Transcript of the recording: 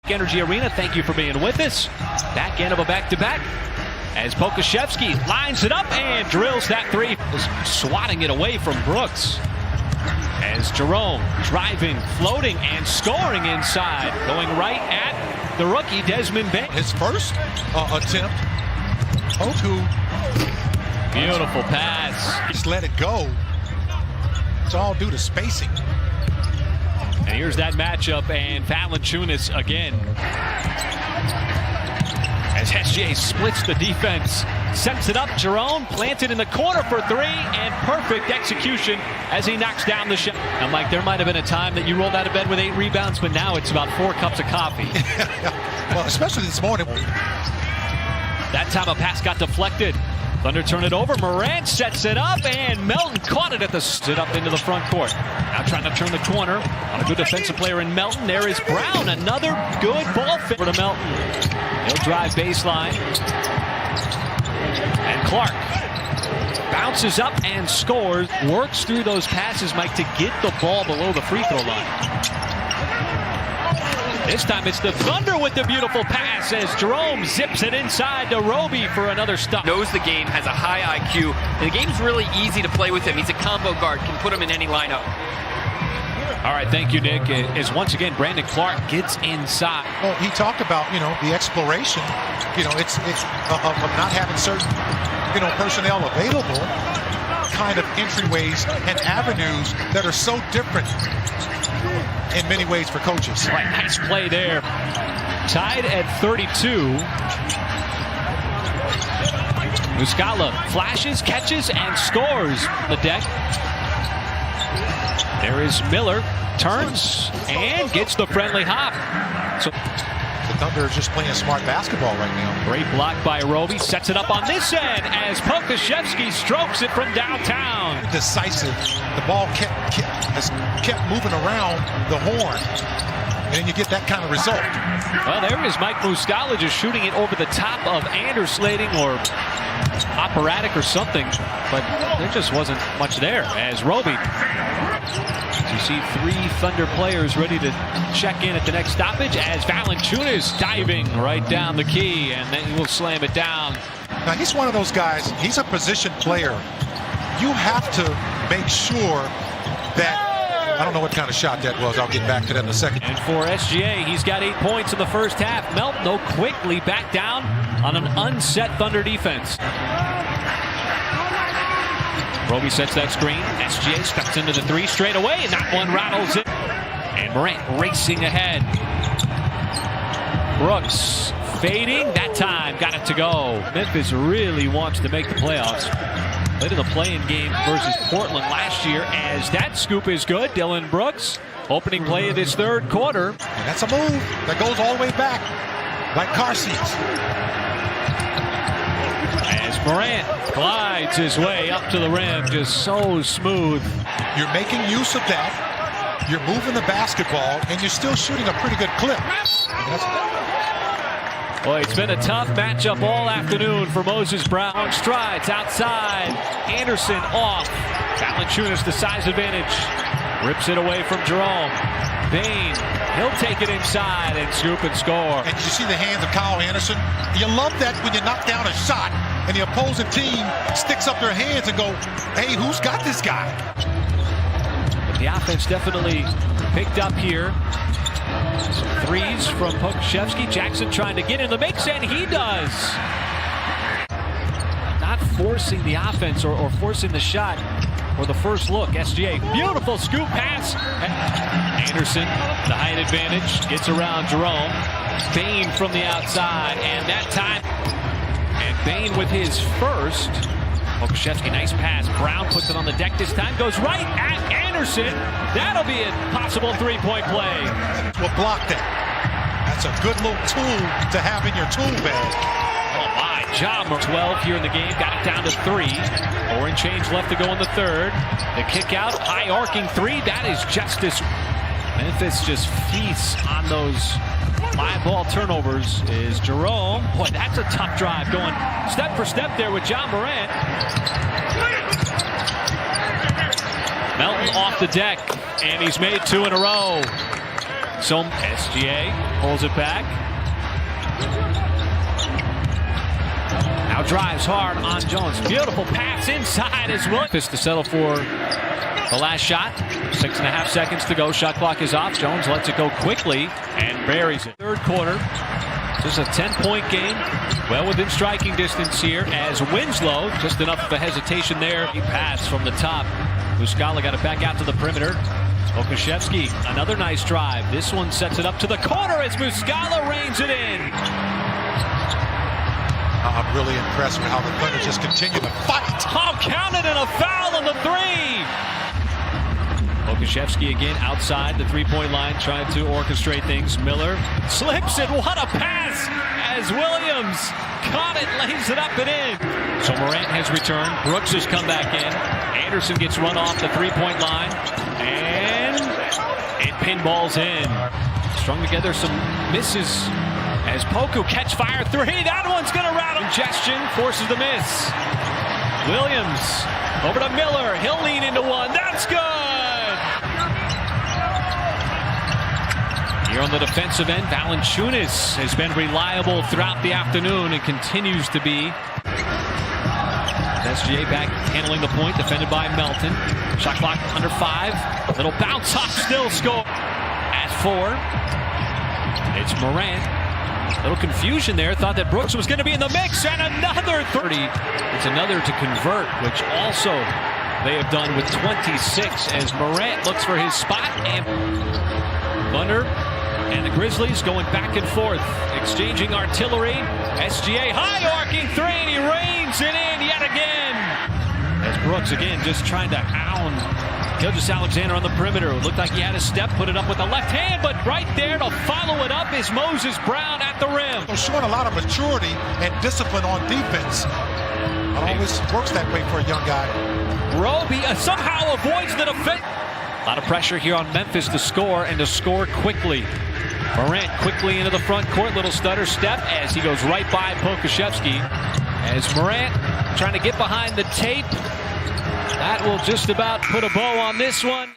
Energy Arena, thank you for being with us. Back end of a back-to-back as Pokusevski lines it up and drills that three, swatting it away from Brooks. As Jerome driving, floating, and scoring inside, going right at the rookie Desmond Bain. His first attempt. Poku. Beautiful pass. Just let it go. It's all due to spacing. And here's that matchup, and Valanciunas again. As SGA splits the defense, sets it up. Jerome planted in the corner for three, and perfect execution as he knocks down the shot. Now, Mike, there might have been a time that you rolled out of bed with 8 rebounds, but now it's about 4 cups of coffee. Well, especially this morning. That time a pass got deflected. Thunder turn it over. Morant sets it up, and Melton caught it at the stood up into the front court. Now trying to turn the corner on a good defensive player in Melton. There is Brown, another good ball fit for Melton. He'll drive baseline, and Clark bounces up and scores. Works through those passes, Mike, to get the ball below the free throw line. This time it's the Thunder with the beautiful pass as Jerome zips it inside to Roby for another stop. Knows the game, has a high IQ, and the game's really easy to play with him. He's a combo guard, can put him in any lineup. All right, thank you, Nick. As once again, Brandon Clark gets inside. Well, he talked about, the exploration, it's of not having certain, personnel available, kind of entryways and avenues that are so different in many ways for coaches. Right, nice play there. Tied at 32. Muscala flashes, catches, and scores the deck. There is Miller, turns, and gets the friendly hop. So the Thunder are just playing smart basketball right now. Great block by Roby, sets it up on this end as Pokusevski strokes it from downtown. Decisive. The ball has kept moving around the horn, and then you get that kind of result. Well, there is Mike Muscala just shooting it over the top of Anderslating or operatic or something, but there just wasn't much there as Roby. You see 3 Thunder players ready to check in at the next stoppage as Valanciunas diving right down the key, and then he will slam it down. Now, he's one of those guys, he's a position player. You have to make sure that, I don't know what kind of shot that was, I'll get back to that in a second. And for SGA, he's got 8 points in the first half. Melton, though, quickly back down on an unset Thunder defense. Roby sets that screen. SGA steps into the 3 straight away, and that one rattles it. And Morant racing ahead. Brooks fading. That time got it to go. Memphis really wants to make the playoffs. Played in the play-in game versus Portland last year, as that scoop is good. Dylan Brooks, opening play of this third quarter. And that's a move that goes all the way back, like car seats. As Morant glides his way up to the rim, just so smooth. You're making use of that. You're moving the basketball, and you're still shooting a pretty good clip. Boy, it's been a tough matchup all afternoon for Moses Brown. Strides outside. Anderson off. Valanciunas the size advantage. Rips it away from Jerome. Bain, he'll take it inside and scoop and score. And you see the hands of Kyle Anderson. You love that when you knock down a shot and the opposing team sticks up their hands and go, hey, who's got this guy? But the offense definitely picked up here. Some threes from Pokusevski. Jackson trying to get in the mix, and he does. Not forcing the offense or forcing the shot or the first look. SGA, beautiful scoop pass. Anderson, the height advantage, gets around Jerome. Bain from the outside, and that time, and Bain with his first. Pokusevski, nice pass. Brown puts it on the deck this time, goes right at Anderson. That'll be a possible 3-point play. Well, block that. That's a good little tool to have in your tool bag. Oh my, job. 12 here in the game, got it down to 3. 4 and change left to go in the third. The kick out, high arcing 3. That is justice. Memphis just feasts on those live ball turnovers. Is Jerome. Boy, that's a tough drive, going step for step there with John Morant. Melton off the deck, and he's made 2 in a row. So SGA pulls it back. Now drives hard on Jones. Beautiful pass inside as well. Memphis to settle for the last shot. 6.5 seconds to go. Shot clock is off. Jones lets it go quickly and buries it. Third quarter. This is a 10-point game. Well within striking distance here as Winslow, just enough of a hesitation there. He passed from the top. Muscala got it back out to the perimeter. Okashevsky, another nice drive. This one sets it up to the corner as Muscala reins it in. I'm really impressed with how the Thunder just continue to fight. Oh, counted and a foul on the three. Okashevsky again outside the three-point line, trying to orchestrate things. Miller slips it. What a pass as Williams caught it, lays it up and in. So Morant has returned. Brooks has come back in. Anderson gets run off the three-point line. And it pinballs in. Strung together some misses as Poku catch fire three. That one's going to rattle. Ingestion forces the miss. Williams over to Miller. He'll lean into one. That's good. Here on the defensive end, Valanciunas has been reliable throughout the afternoon and continues to be. SGA back handling the point, defended by Melton. Shot clock under 5. Little bounce off, still score. At 4, it's Morant. Little confusion there. Thought that Brooks was going to be in the mix, and another 30. It's another to convert, which also they have done with 26 as Morant looks for his spot. And Thunder and the Grizzlies going back and forth, exchanging artillery. SGA high arcing three, and he reins it in yet again. As Brooks again just trying to hound Gilgeous-Alexander on the perimeter. It looked like he had a step, put it up with the left hand, but right there to follow it up is Moses Brown at the rim. Showing a lot of maturity and discipline on defense. It always works that way for a young guy. Roby somehow avoids the defense. A lot of pressure here on Memphis to score and to score quickly. Morant quickly into the front court. Little stutter step as he goes right by Pokashevsky. As Morant trying to get behind the tape. That will just about put a bow on this one.